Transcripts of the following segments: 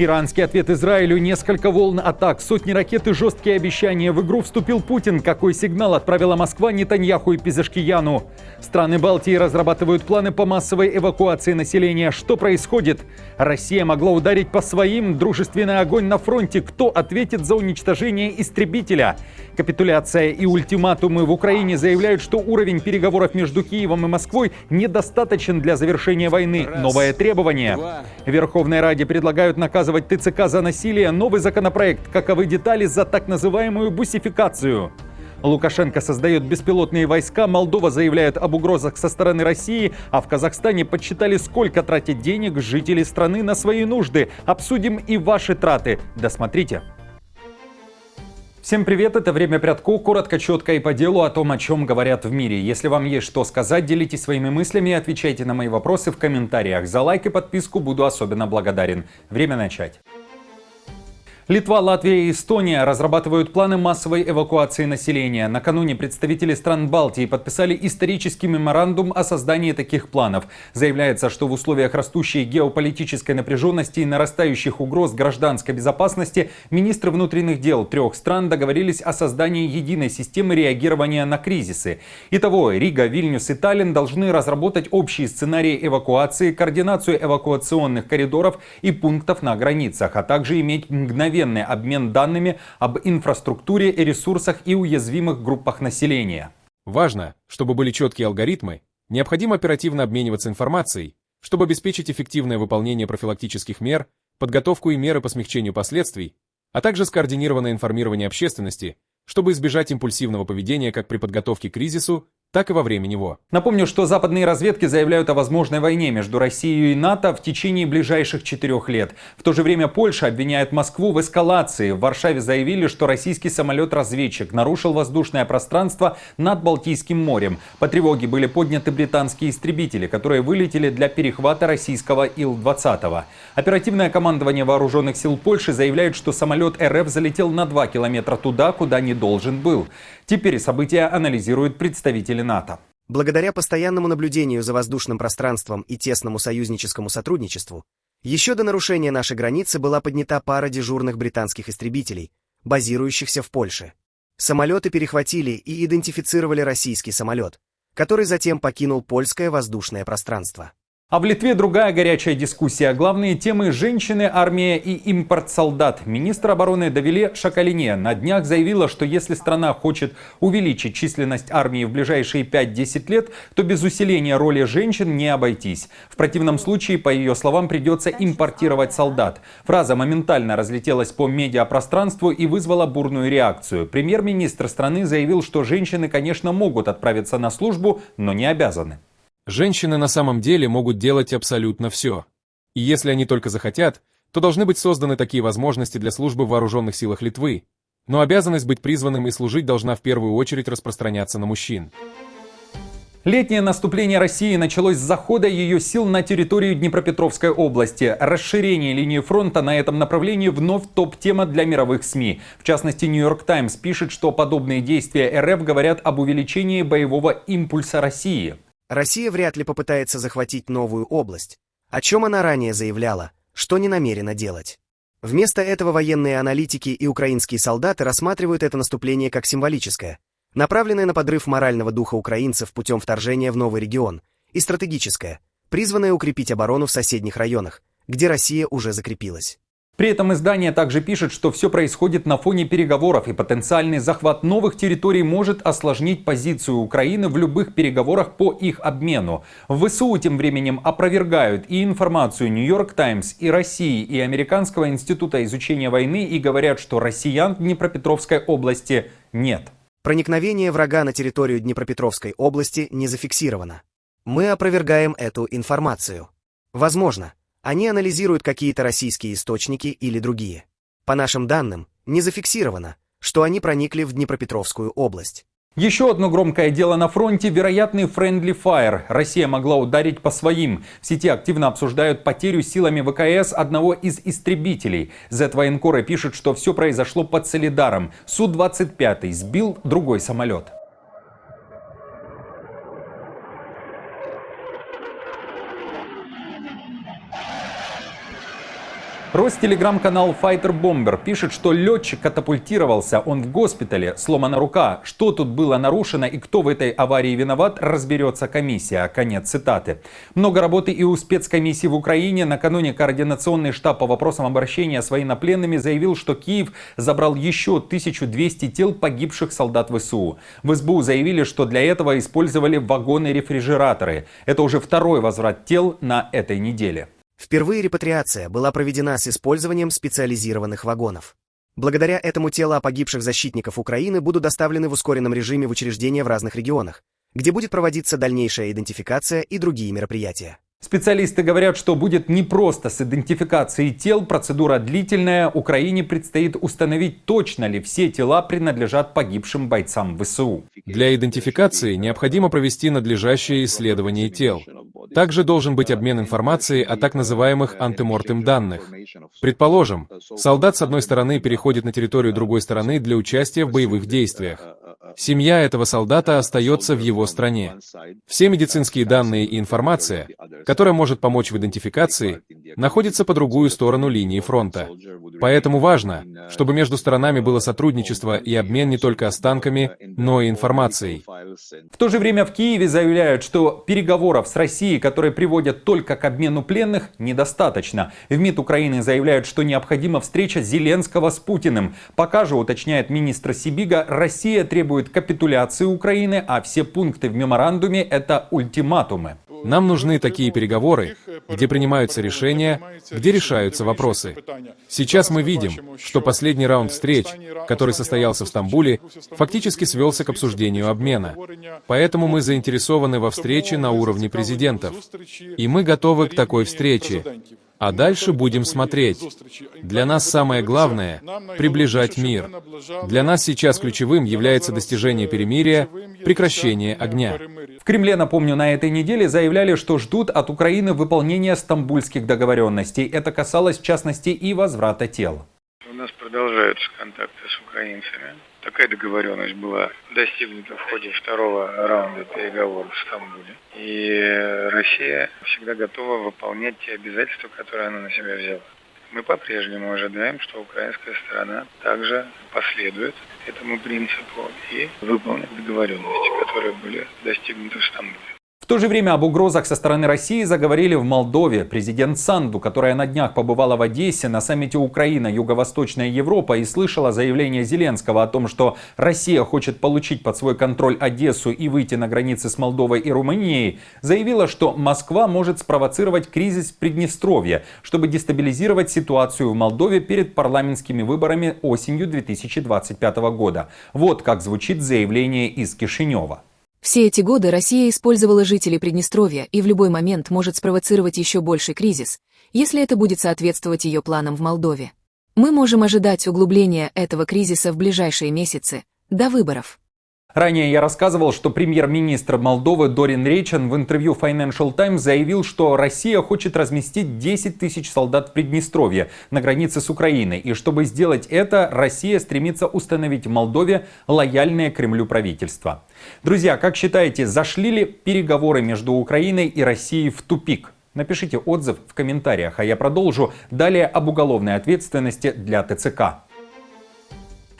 Иранский ответ Израилю, несколько волн атак, сотни ракет и жесткие обещания. В игру вступил Путин. Какой сигнал отправила Москва Нетаньяху и Пезешкияну? Страны Балтии разрабатывают планы по массовой эвакуации населения. Что происходит? Россия могла ударить по своим. Дружественный огонь на фронте. Кто ответит за уничтожение истребителя? Капитуляция и ультиматумы в Украине заявляют, что уровень переговоров между Киевом и Москвой недостаточен для завершения войны. Новое требование. В Верховной Раде предлагают наказывать ТЦК за насилие. Новый законопроект. Каковы детали за так называемую бусификацию? Лукашенко создает беспилотные войска, Молдова заявляет об угрозах со стороны России, а в Казахстане подсчитали, сколько тратят денег жители страны на свои нужды. Обсудим и ваши траты. Досмотрите. Всем привет, это «Время Прядко», коротко, четко и по делу о том, о чем говорят в мире. Если вам есть что сказать, делитесь своими мыслями и отвечайте на мои вопросы в комментариях. За лайк и подписку буду особенно благодарен. Время начать. Литва, Латвия и Эстония разрабатывают планы массовой эвакуации населения. Накануне представители стран Балтии подписали исторический меморандум о создании таких планов. Заявляется, что в условиях растущей геополитической напряженности и нарастающих угроз гражданской безопасности министры внутренних дел трех стран договорились о создании единой системы реагирования на кризисы. Итого, Рига, Вильнюс и Таллин должны разработать общие сценарии эвакуации, координацию эвакуационных коридоров и пунктов на границах, а также иметь мгновенный обмен данными об инфраструктуре, ресурсах и уязвимых группах населения. Важно, чтобы были четкие алгоритмы, необходимо оперативно обмениваться информацией, чтобы обеспечить эффективное выполнение профилактических мер, подготовку и меры по смягчению последствий, а также скоординированное информирование общественности, чтобы избежать импульсивного поведения как при подготовке к кризису, так и во время него. Напомню, что западные разведки заявляют о возможной войне между Россией и НАТО в течение ближайших 4 лет. В то же время Польша обвиняет Москву в эскалации. В Варшаве заявили, что российский самолет-разведчик нарушил воздушное пространство над Балтийским морем. По тревоге были подняты британские истребители, которые вылетели для перехвата российского Ил-20. Оперативное командование вооруженных сил Польши заявляет, что самолет РФ залетел на 2 километра туда, куда не должен был. Теперь события анализируют представители НАТО. Благодаря постоянному наблюдению за воздушным пространством и тесному союзническому сотрудничеству, еще до нарушения нашей границы была поднята пара дежурных британских истребителей, базирующихся в Польше. Самолеты перехватили и идентифицировали российский самолет, который затем покинул польское воздушное пространство. А в Литве другая горячая дискуссия. Главные темы – женщины, армия и импорт солдат. Министр обороны Давиле Шакалине на днях заявила, что если страна хочет увеличить численность армии в ближайшие 5-10 лет, то без усиления роли женщин не обойтись. В противном случае, по ее словам, придется импортировать солдат. Фраза моментально разлетелась по медиапространству и вызвала бурную реакцию. Премьер-министр страны заявил, что женщины, конечно, могут отправиться на службу, но не обязаны. Женщины на самом деле могут делать абсолютно все. И если они только захотят, то должны быть созданы такие возможности для службы в вооруженных силах Литвы. Но обязанность быть призванным и служить должна в первую очередь распространяться на мужчин. Летнее наступление России началось с захода ее сил на территорию Днепропетровской области. Расширение линии фронта на этом направлении вновь топ-тема для мировых СМИ. В частности, Нью-Йорк Таймс пишет, что подобные действия РФ говорят об увеличении боевого импульса России. Россия вряд ли попытается захватить новую область, о чем она ранее заявляла, что не намерена делать. Вместо этого военные аналитики и украинские солдаты рассматривают это наступление как символическое, направленное на подрыв морального духа украинцев путем вторжения в новый регион, и стратегическое, призванное укрепить оборону в соседних районах, где Россия уже закрепилась. При этом издание также пишет, что все происходит на фоне переговоров, и потенциальный захват новых территорий может осложнить позицию Украины в любых переговорах по их обмену. В ВСУ тем временем опровергают и информацию Нью-Йорк Таймс, и России, и Американского института изучения войны и говорят, что россиян в Днепропетровской области нет. Проникновение врага на территорию Днепропетровской области не зафиксировано. Мы опровергаем эту информацию. Возможно, они анализируют какие-то российские источники или другие. По нашим данным, не зафиксировано, что они проникли в Днепропетровскую область. Еще одно громкое дело на фронте – вероятный friendly fire. Россия могла ударить по своим. В сети активно обсуждают потерю силами ВКС одного из истребителей. Z-военкоры пишут, что все произошло под Солидаром. Су-25 сбил другой самолет. Ростелеграм-канал Fighter Bomber пишет, что летчик катапультировался, он в госпитале, сломана рука. Что тут было нарушено и кто в этой аварии виноват, разберется комиссия. Конец цитаты. Много работы и у спецкомиссии в Украине. Накануне Координационный штаб по вопросам обращения с военнопленными заявил, что Киев забрал еще 1200 тел погибших солдат ВСУ. В СБУ заявили, что для этого использовали вагоны-рефрижераторы. Это уже второй возврат тел на этой неделе. Впервые репатриация была проведена с использованием специализированных вагонов. Благодаря этому тела погибших защитников Украины будут доставлены в ускоренном режиме в учреждения в разных регионах, где будет проводиться дальнейшая идентификация и другие мероприятия. Специалисты говорят, что будет непросто с идентификацией тел, процедура длительная. Украине предстоит установить, точно ли все тела принадлежат погибшим бойцам ВСУ. Для идентификации необходимо провести надлежащее исследование тел. Также должен быть обмен информацией о так называемых антемортем данных. Предположим, солдат с одной стороны переходит на территорию другой стороны для участия в боевых действиях. Семья этого солдата остается в его стране. Все медицинские данные и информация, которая может помочь в идентификации, находится по другую сторону линии фронта. Поэтому важно, чтобы между сторонами было сотрудничество и обмен не только останками, но и информацией. В то же время в Киеве заявляют, что переговоров с Россией, которые приводят только к обмену пленных, недостаточно. В МИД Украины заявляют, что необходима встреча Зеленского с Путиным. Пока же, уточняет министр Сибига, Россия требует капитуляции Украины, а все пункты в меморандуме – это ультиматумы. Нам нужны такие переговоры, где принимаются решения, где решаются вопросы. Сейчас мы видим, что последний раунд встреч, который состоялся в Стамбуле, фактически свелся к обсуждению обмена. Поэтому мы заинтересованы во встрече на уровне президентов. И мы готовы к такой встрече. А дальше будем смотреть. Для нас самое главное – приближать мир. Для нас сейчас ключевым является достижение перемирия, прекращение огня. В Кремле, напомню, на этой неделе заявляли, что ждут от Украины выполнения стамбульских договоренностей. Это касалось, в частности, и возврата тел. У нас продолжаются контакты с украинцами. Такая договоренность была достигнута в ходе второго раунда переговоров в Стамбуле. И Россия всегда готова выполнять те обязательства, которые она на себя взяла. Мы по-прежнему ожидаем, что украинская сторона также последует этому принципу и выполнит договоренности, которые были достигнуты в Стамбуле. В то же время об угрозах со стороны России заговорили в Молдове. Президент Санду, которая на днях побывала в Одессе на саммите Украина, Юго-Восточная Европа и слышала заявление Зеленского о том, что Россия хочет получить под свой контроль Одессу и выйти на границы с Молдовой и Румынией, заявила, что Москва может спровоцировать кризис в Приднестровье, чтобы дестабилизировать ситуацию в Молдове перед парламентскими выборами осенью 2025 года. Вот как звучит заявление из Кишинева. Все эти годы Россия использовала жителей Приднестровья и в любой момент может спровоцировать еще больший кризис, если это будет соответствовать ее планам в Молдове. Мы можем ожидать углубления этого кризиса в ближайшие месяцы, до выборов. Ранее я рассказывал, что премьер-министр Молдовы Дорин Речен в интервью Financial Times заявил, что Россия хочет разместить 10 тысяч солдат в Приднестровье на границе с Украиной. И чтобы сделать это, Россия стремится установить в Молдове лояльное Кремлю правительство. Друзья, как считаете, зашли ли переговоры между Украиной и Россией в тупик? Напишите отзыв в комментариях, а я продолжу далее об уголовной ответственности для ТЦК.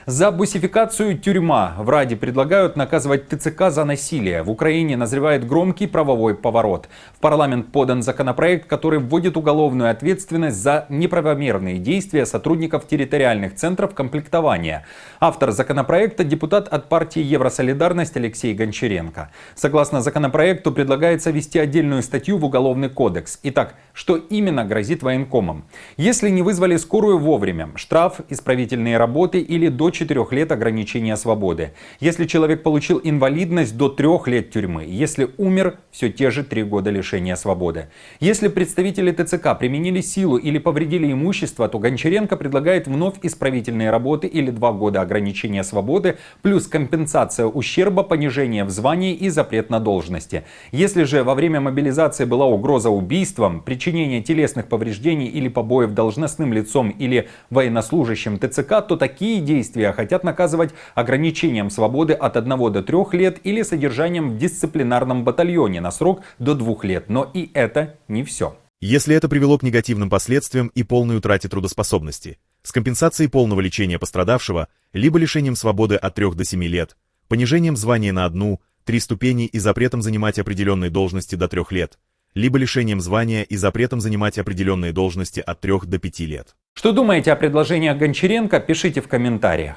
За бусификацию тюрьма. В Раде предлагают наказывать ТЦК за насилие. В Украине назревает громкий правовой поворот. В парламент подан законопроект, который вводит уголовную ответственность за неправомерные действия сотрудников территориальных центров комплектования. Автор законопроекта – депутат от партии Евросолидарность Алексей Гончаренко. Согласно законопроекту, предлагается ввести отдельную статью в Уголовный кодекс. Итак, что именно грозит военкомам? Если не вызвали скорую вовремя, штраф, исправительные работы или до 4 лет ограничения свободы. Если человек получил инвалидность, до 3 лет тюрьмы. Если умер, все те же 3 года лишения свободы. Если представители ТЦК применили силу или повредили имущество, то Гончаренко предлагает вновь исправительные работы или 2 года ограничения свободы, плюс компенсация ущерба, понижение в звании и запрет на должности. Если же во время мобилизации была угроза убийством, причинение телесных повреждений или побоев должностным лицом или военнослужащим ТЦК, то такие действия хотят наказывать ограничением свободы от 1 до 3 лет или содержанием в дисциплинарном батальоне на срок до 2 лет. Но и это не все. Если это привело к негативным последствиям и полной утрате трудоспособности, с компенсацией полного лечения пострадавшего, либо лишением свободы от 3 до 7 лет, понижением звания на 1-3 ступени и запретом занимать определенные должности до 3 лет, либо лишением звания и запретом занимать определенные должности от 3 до 5 лет. Что думаете о предложениях Гончаренко, пишите в комментариях.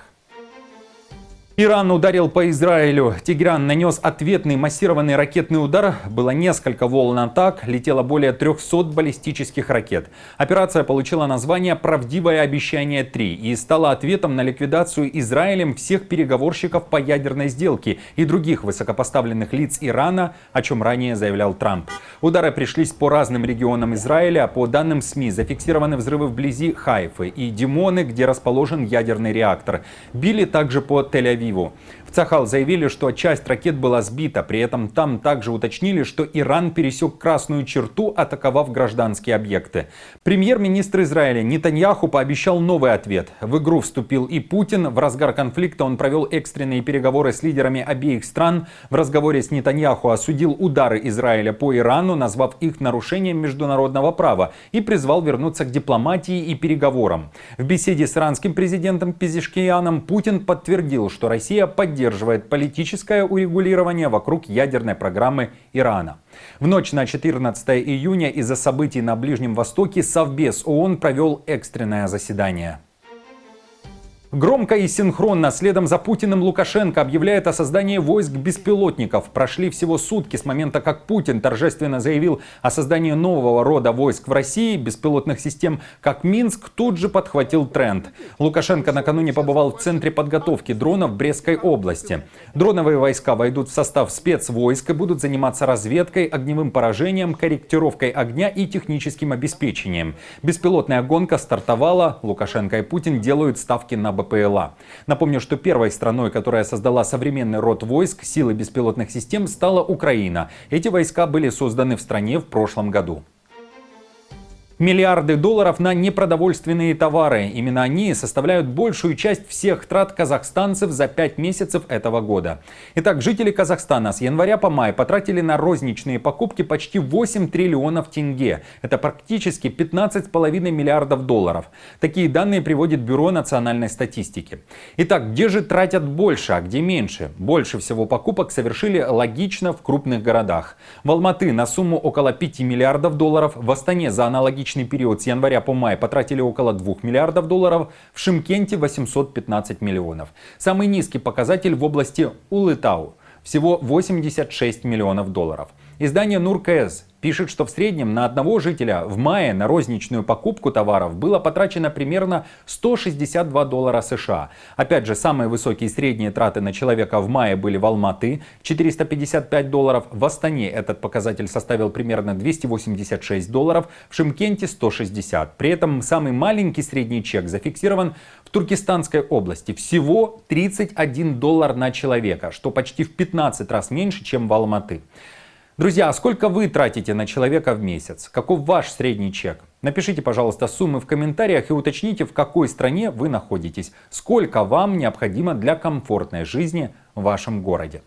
Иран ударил по Израилю. Тегеран нанес ответный массированный ракетный удар. Было несколько волн атак, летело более 300 баллистических ракет. Операция получила название «Правдивое обещание 3» и стала ответом на ликвидацию Израилем всех переговорщиков по ядерной сделке и других высокопоставленных лиц Ирана, о чем ранее заявлял Трамп. Удары пришлись по разным регионам Израиля. По данным СМИ, зафиксированы взрывы вблизи Хайфы и Димоны, где расположен ядерный реактор. Били также по Тель-Авиву. В Цахал заявили, что часть ракет была сбита, при этом там также уточнили, что Иран пересек красную черту, атаковав гражданские объекты. Премьер-министр Израиля Нетаньяху пообещал новый ответ. В игру вступил и Путин. В разгар конфликта он провел экстренные переговоры с лидерами обеих стран. В разговоре с Нетаньяху осудил удары Израиля по Ирану, назвав их нарушением международного права, и призвал вернуться к дипломатии и переговорам. В беседе с иранским президентом Пезешкияном Путин подтвердил, что Россия поддерживает политическое урегулирование вокруг ядерной программы Ирана. В ночь на 14 июня из-за событий на Ближнем Востоке Совбез ООН провел экстренное заседание. Громко и синхронно следом за Путиным Лукашенко объявляет о создании войск-беспилотников. Прошли всего сутки с момента, как Путин торжественно заявил о создании нового рода войск в России, беспилотных систем, как Минск тут же подхватил тренд. Лукашенко накануне побывал в центре подготовки дронов в Брестской области. Дроновые войска войдут в состав спецвойск и будут заниматься разведкой, огневым поражением, корректировкой огня и техническим обеспечением. Беспилотная гонка стартовала. Лукашенко и Путин делают ставки на БПЛА. Напомню, что первой страной, которая создала современный род войск силы беспилотных систем, стала Украина. Эти войска были созданы в стране в прошлом году. Миллиарды долларов на непродовольственные товары. Именно они составляют большую часть всех трат казахстанцев за 5 месяцев этого года. Итак, жители Казахстана с января по май потратили на розничные покупки почти 8 триллионов тенге. Это практически 15,5 миллиардов долларов. Такие данные приводит Бюро национальной статистики. Итак, где же тратят больше, а где меньше? Больше всего покупок совершили логично в крупных городах. В Алматы на сумму около 5 миллиардов долларов, в Астане за аналогичный период с января по май потратили около 2 миллиардов долларов, в Шымкенте 815 миллионов. Самый низкий показатель в области Улытау – всего 86 миллионов долларов. Издание НУР-КС пишет, что в среднем на одного жителя в мае на розничную покупку товаров было потрачено примерно 162 доллара США. Опять же, самые высокие средние траты на человека в мае были в Алматы – 455 долларов, в Астане этот показатель составил примерно 286 долларов, в Шымкенте – 160. При этом самый маленький средний чек зафиксирован в Туркестанской области – всего 31 доллар на человека, что почти в 15 раз меньше, чем в Алматы. Друзья, а сколько вы тратите на человека в месяц? Каков ваш средний чек? Напишите, пожалуйста, суммы в комментариях и уточните, в какой стране вы находитесь. Сколько вам необходимо для комфортной жизни в вашем городе.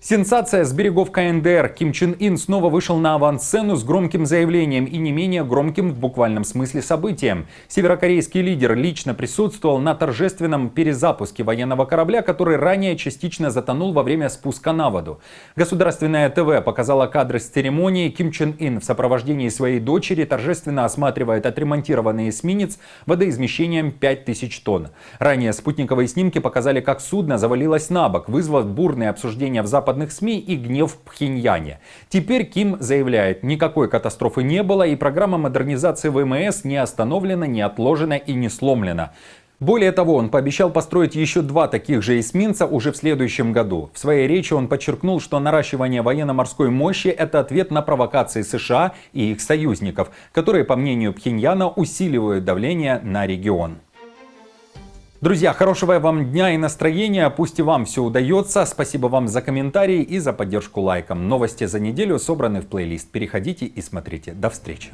Сенсация с берегов КНДР. Ким Чен Ын снова вышел на авансцену с громким заявлением и не менее громким в буквальном смысле событием. Северокорейский лидер лично присутствовал на торжественном перезапуске военного корабля, который ранее частично затонул во время спуска на воду. Государственное ТВ показало кадры с церемонии. Ким Чен Ын в сопровождении своей дочери торжественно осматривает отремонтированный эсминец водоизмещением 5000 тонн. Ранее спутниковые снимки показали, как судно завалилось на бок, вызвав бурные обсуждения в западных СМИ и гнев в Пхеньяне. Теперь Ким заявляет, никакой катастрофы не было и программа модернизации ВМС не остановлена, не отложена и не сломлена. Более того, он пообещал построить еще 2 таких же эсминца уже в следующем году. В своей речи он подчеркнул, что наращивание военно-морской мощи – это ответ на провокации США и их союзников, которые, по мнению Пхеньяна, усиливают давление на регион. Друзья, хорошего вам дня и настроения, пусть и вам все удается. Спасибо вам за комментарии и за поддержку лайком. Новости за неделю собраны в плейлист. Переходите и смотрите. До встречи.